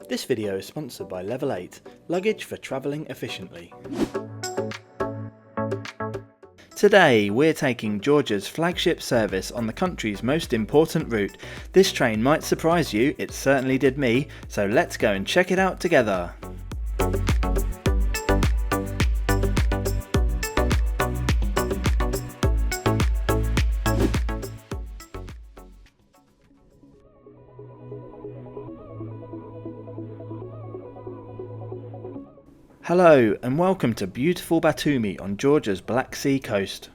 This video is sponsored by Level 8, luggage for travelling efficiently. Today we're taking Georgia's flagship service on the country's most important route. This train might surprise you, it certainly did me, so let's go and check it out together. Hello and welcome to beautiful Batumi on Georgia's Black Sea coast.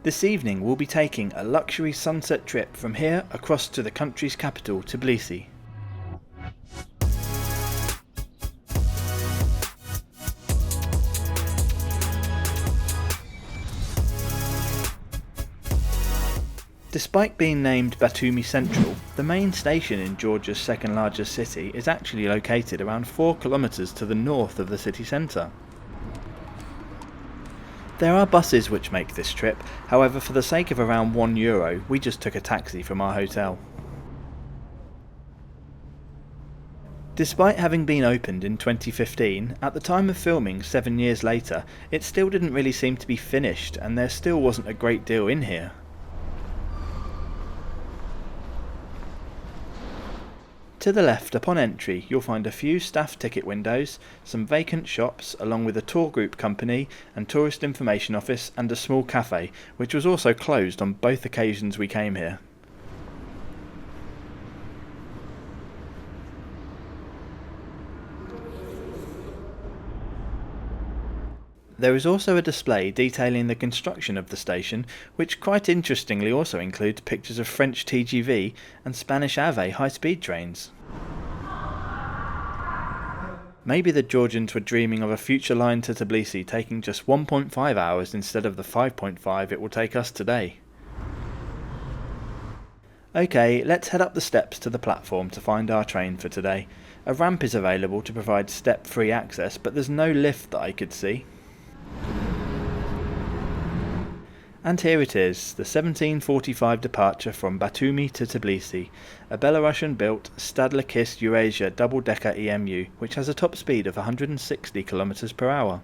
This evening we'll be taking a luxury sunset trip from here across to the country's capital, Tbilisi. Despite being named Batumi Central, the main station in Georgia's second largest city is actually located around 4 kilometers to the north of the city centre. There are buses which make this trip, however for the sake of around €1 we just took a taxi from our hotel. Despite having been opened in 2015, at the time of filming 7 years later, it still didn't really seem to be finished and there still wasn't a great deal in here. To the left upon entry you'll find a few staff ticket windows, some vacant shops along with a tour group company and tourist information office and a small cafe, which was also closed on both occasions we came here. There is also a display detailing the construction of the station, which quite interestingly also includes pictures of French TGV and Spanish AVE high-speed trains. Maybe the Georgians were dreaming of a future line to Tbilisi taking just 1.5 hours instead of the 5.5 it will take us today. Okay, let's head up the steps to the platform to find our train for today. A ramp is available to provide step-free access, but there's no lift that I could see. And here it is, the 1745 departure from Batumi to Tbilisi, a Belarusian-built Stadler-KISS Eurasia double-decker EMU, which has a top speed of 160 km per hour.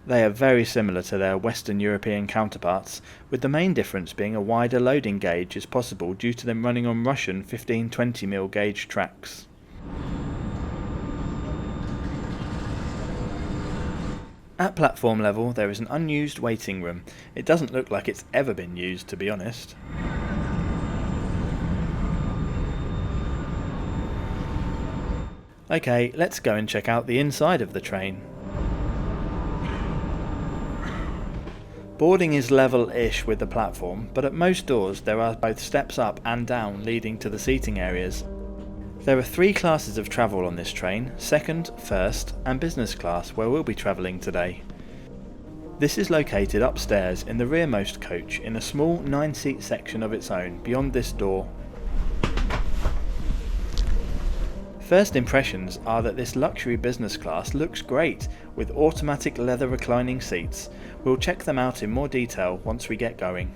They are very similar to their Western European counterparts, with the main difference being a wider loading gauge is possible due to them running on Russian 15-20mm gauge tracks. At platform level there is an unused waiting room. It doesn't look like it's ever been used, to be honest. Okay, let's go and check out the inside of the train. Boarding is level-ish with the platform, but at most doors there are both steps up and down leading to the seating areas. There are 3 classes of travel on this train, second, first and business class, where we'll be travelling today. This is located upstairs in the rearmost coach in a small 9-seat section of its own beyond this door. First impressions are that this luxury business class looks great with automatic leather reclining seats. We'll check them out in more detail once we get going.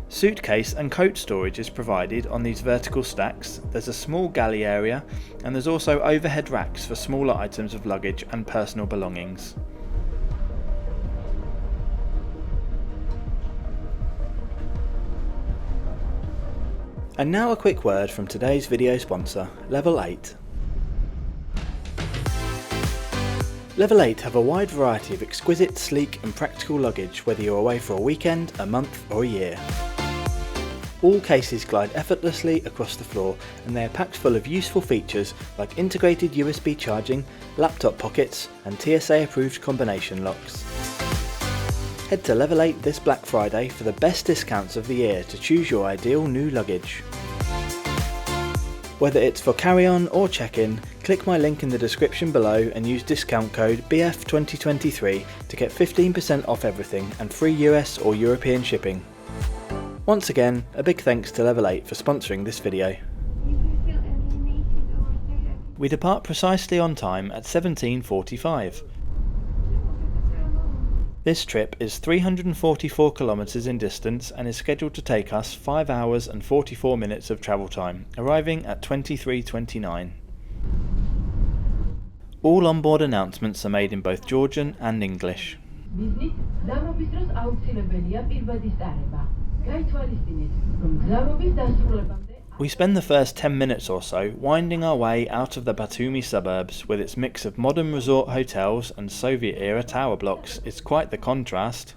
Suitcase and coat storage is provided on these vertical stacks. There's a small galley area and there's also overhead racks for smaller items of luggage and personal belongings. And now a quick word from today's video sponsor, Level 8. Level 8 have a wide variety of exquisite, sleek and practical luggage whether you're away for a weekend, a month or a year. All cases glide effortlessly across the floor and they are packed full of useful features like integrated USB charging, laptop pockets and TSA approved combination locks. Head to Level 8 this Black Friday for the best discounts of the year to choose your ideal new luggage. Whether it's for carry-on or check-in, click my link in the description below and use discount code BF2023 to get 15% off everything and free US or European shipping. Once again, a big thanks to Level 8 for sponsoring this video. We depart precisely on time at 17:45. This trip is 344 kilometres in distance and is scheduled to take us 5 hours and 44 minutes of travel time, arriving at 23:29. All onboard announcements are made in both Georgian and English. We spend the first 10 minutes or so winding our way out of the Batumi suburbs with its mix of modern resort hotels and Soviet-era tower blocks. It's quite the contrast.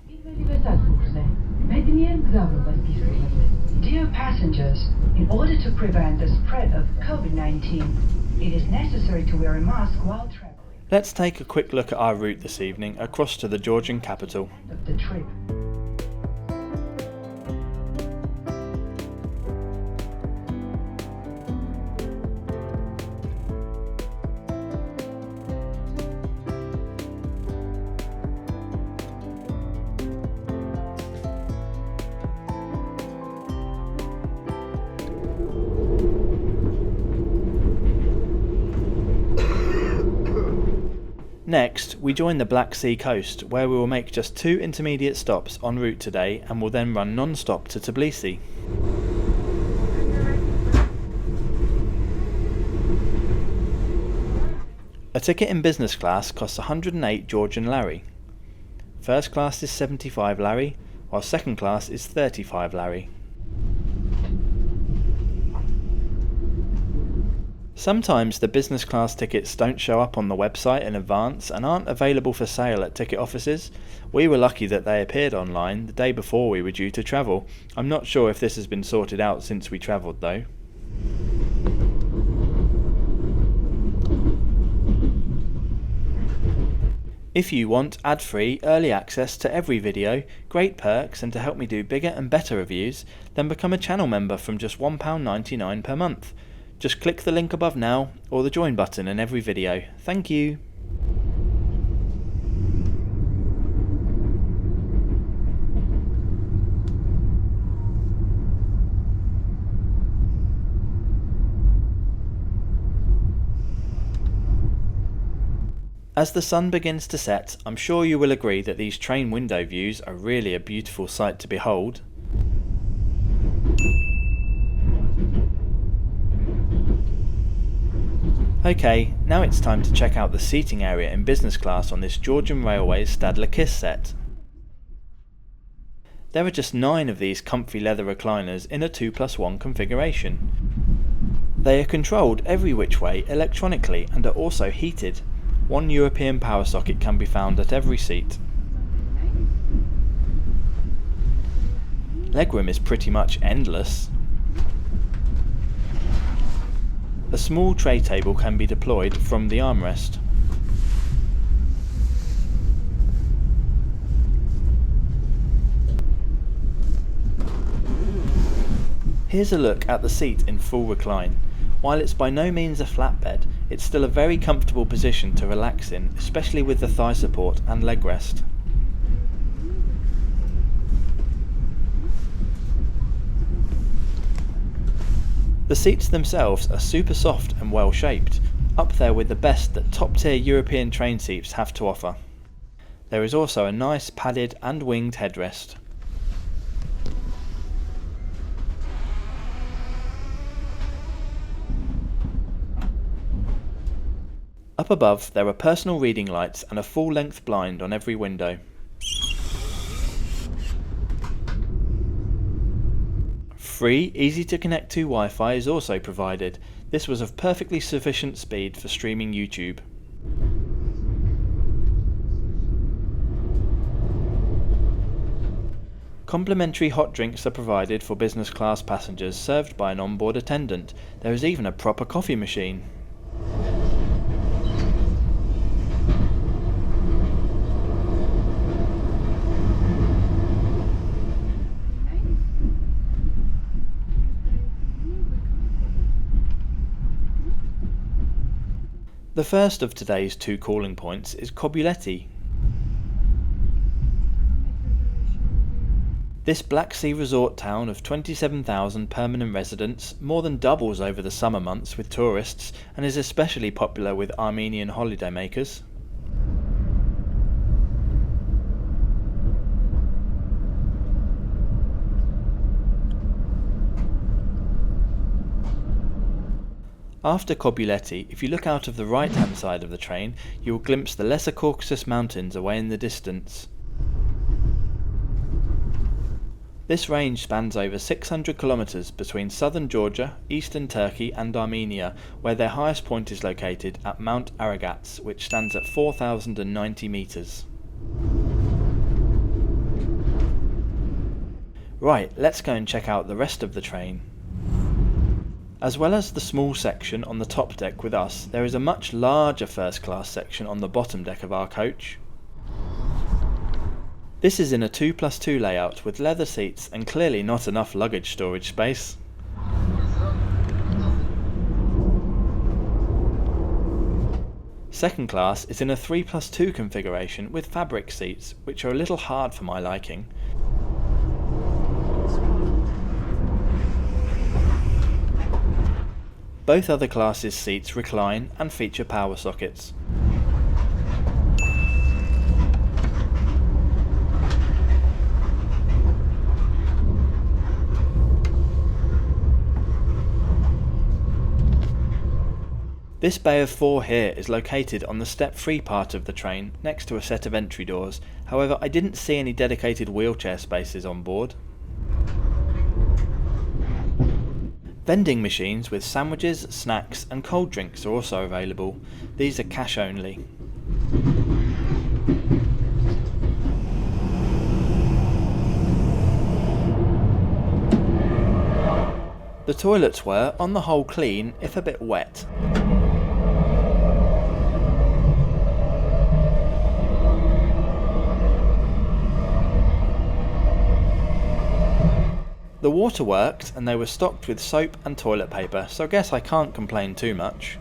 Dear passengers, in order to prevent the spread of COVID-19, it is necessary to wear a mask while traveling. Let's take a quick look at our route this evening across to the Georgian capital. Of the trip. Next, we join the Black Sea coast, where we will make just 2 intermediate stops en route today and will then run non-stop to Tbilisi. A ticket in business class costs 108 Georgian Lari. First class is 75 Lari, while second class is 35 Lari. Sometimes the business class tickets don't show up on the website in advance and aren't available for sale at ticket offices. We were lucky that they appeared online the day before we were due to travel. I'm not sure if this has been sorted out since we travelled though. If you want ad-free early access to every video, great perks and to help me do bigger and better reviews, then become a channel member from just £1.99 per month. Just click the link above now, or the join button in every video. Thank you! As the sun begins to set, I'm sure you will agree that these train window views are really a beautiful sight to behold. Okay, now it's time to check out the seating area in business class on this Georgian Railways Stadler Kiss set. There are just 9 of these comfy leather recliners in a 2+1 configuration. They are controlled every which way electronically and are also heated. 1 European power socket can be found at every seat. Legroom is pretty much endless. A small tray table can be deployed from the armrest. Here's a look at the seat in full recline. While it's by no means a flatbed, it's still a very comfortable position to relax in, especially with the thigh support and leg rest. The seats themselves are super soft and well shaped, up there with the best that top tier European train seats have to offer. There is also a nice padded and winged headrest. Up above there are personal reading lights and a full length blind on every window. Free, easy to connect to Wi-Fi is also provided. This was of perfectly sufficient speed for streaming YouTube. Complimentary hot drinks are provided for business class passengers, served by an onboard attendant. There is even a proper coffee machine. The first of today's 2 calling points is Cobuletti. This Black Sea resort town of 27,000 permanent residents more than doubles over the summer months with tourists and is especially popular with Armenian holidaymakers. After Kobuleti, if you look out of the right-hand side of the train, you will glimpse the Lesser Caucasus Mountains away in the distance. This range spans over 600 kilometers between southern Georgia, eastern Turkey and Armenia, where their highest point is located at Mount Aragats, which stands at 4,090 meters. Right, let's go and check out the rest of the train. As well as the small section on the top deck with us, there is a much larger first class section on the bottom deck of our coach. This is in a 2+2 layout with leather seats and clearly not enough luggage storage space. Second class is in a 3+2 configuration with fabric seats, which are a little hard for my liking. Both other classes' seats recline and feature power sockets. This bay of 4 here is located on the step-free part of the train, next to a set of entry doors. However, I didn't see any dedicated wheelchair spaces on board. Vending machines with sandwiches, snacks and cold drinks are also available. These are cash only. The toilets were, on the whole, clean, if a bit wet. The water worked and they were stocked with soap and toilet paper, so I guess I can't complain too much.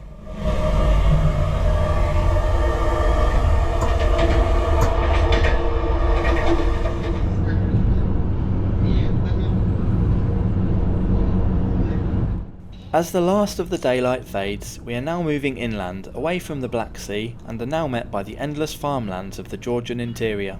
As the last of the daylight fades, we are now moving inland, away from the Black Sea, and are now met by the endless farmlands of the Georgian interior.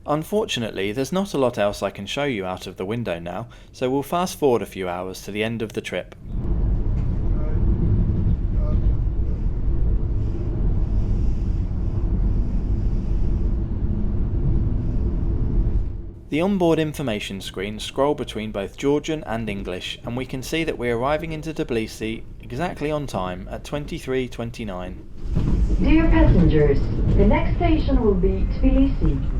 Unfortunately, there's not a lot else I can show you out of the window now, so we'll fast forward a few hours to the end of the trip. The onboard information screens scroll between both Georgian and English, and we can see that we're arriving into Tbilisi exactly on time at 23:29. Dear passengers, the next station will be Tbilisi.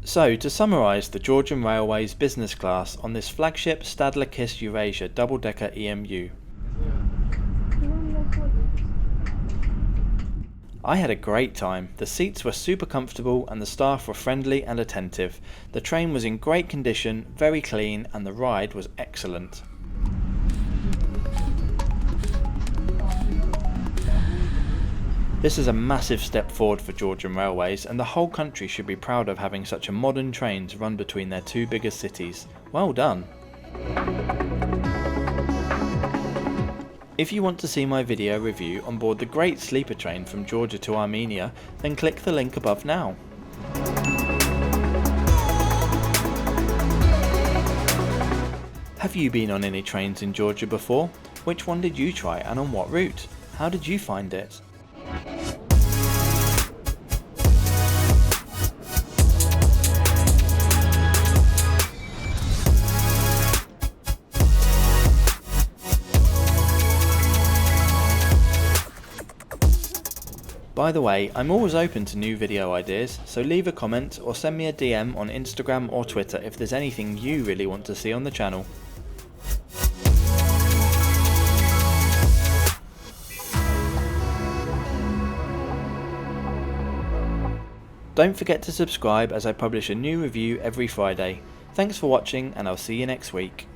So, to summarise the Georgian Railways business class on this flagship Stadler Kiss Eurasia double-decker EMU. I had a great time. The seats were super comfortable and the staff were friendly and attentive. The train was in great condition, very clean, and the ride was excellent. This is a massive step forward for Georgian Railways, and the whole country should be proud of having such a modern train to run between their two biggest cities. Well done! If you want to see my video review on board the great sleeper train from Georgia to Armenia, then click the link above now. Have you been on any trains in Georgia before? Which one did you try and on what route? How did you find it? By the way, I'm always open to new video ideas, so leave a comment or send me a DM on Instagram or Twitter if there's anything you really want to see on the channel. Don't forget to subscribe as I publish a new review every Friday. Thanks for watching and I'll see you next week.